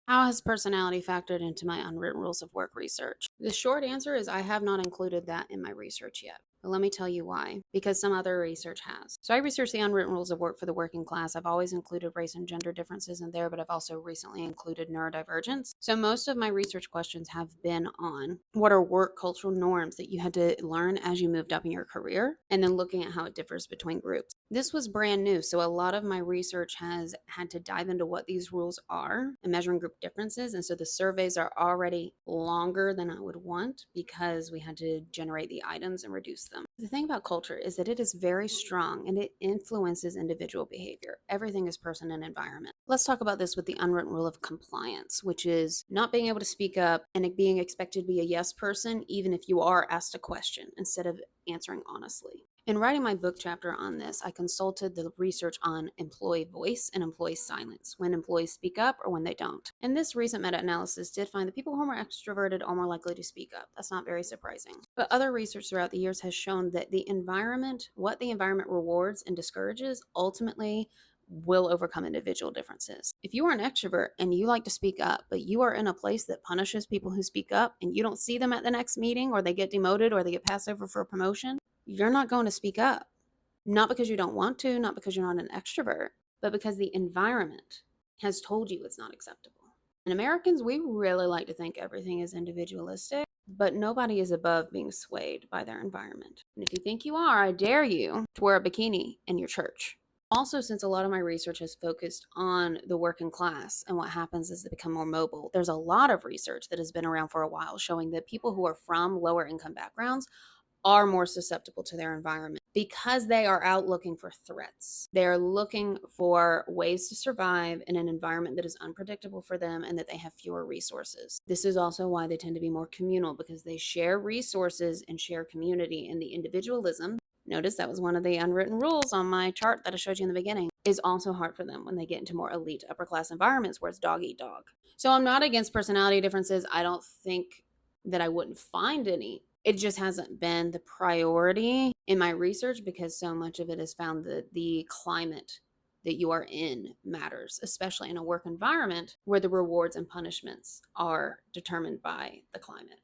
How has personality factored into my unwritten rules of work research? The short answer is I have not included that in my research yet. But let me tell you why. Because some other research has. So I researched the unwritten rules of work for the working class. I've always included race and gender differences in there, but I've also recently included neurodivergence. So most of my research questions have been on what are work cultural norms that you had to learn as you moved up in your career, and then looking at how it differs between groups. This was brand new, so a lot of my research has had to dive into what these rules are and measuring group differences. And so the surveys are already longer than I would want because we had to generate the items and reduce them. The thing about culture is that it is very strong and it influences individual behavior. Everything is person and environment. Let's talk about this with the unwritten rule of compliance, which is not being able to speak up and being expected to be a yes person, even if you are asked a question, instead of answering honestly. In writing my book chapter on this, I consulted the research on employee voice and employee silence, when employees speak up or when they don't. And this recent meta analysis did find that people who are more extroverted are more likely to speak up. That's not very surprising. But other research throughout the years has shown that what the environment rewards and discourages, ultimately will overcome individual differences. If you are an extrovert and you like to speak up, but you are in a place that punishes people who speak up and you don't see them at the next meeting, or they get demoted or they get passed over for a promotion, you're not going to speak up. Not because you don't want to, not because you're not an extrovert, but because the environment has told you it's not acceptable. And Americans, we really like to think everything is individualistic, but nobody is above being swayed by their environment. And if you think you are, I dare you to wear a bikini in your church. Also, since a lot of my research has focused on the working class and what happens as they become more mobile, there's a lot of research that has been around for a while showing that people who are from lower income backgrounds are more susceptible to their environment because they are out looking for threats. They're looking for ways to survive in an environment that is unpredictable for them and that they have fewer resources. This is also why they tend to be more communal, because they share resources and share community, and the individualism, notice that was one of the unwritten rules on my chart that I showed you in the beginning, is also hard for them when they get into more elite upper class environments where it's dog eat dog. So I'm not against personality differences. I don't think that I wouldn't find any. It just hasn't been the priority in my research because so much of it has found that the climate that you are in matters, especially in a work environment where the rewards and punishments are determined by the climate.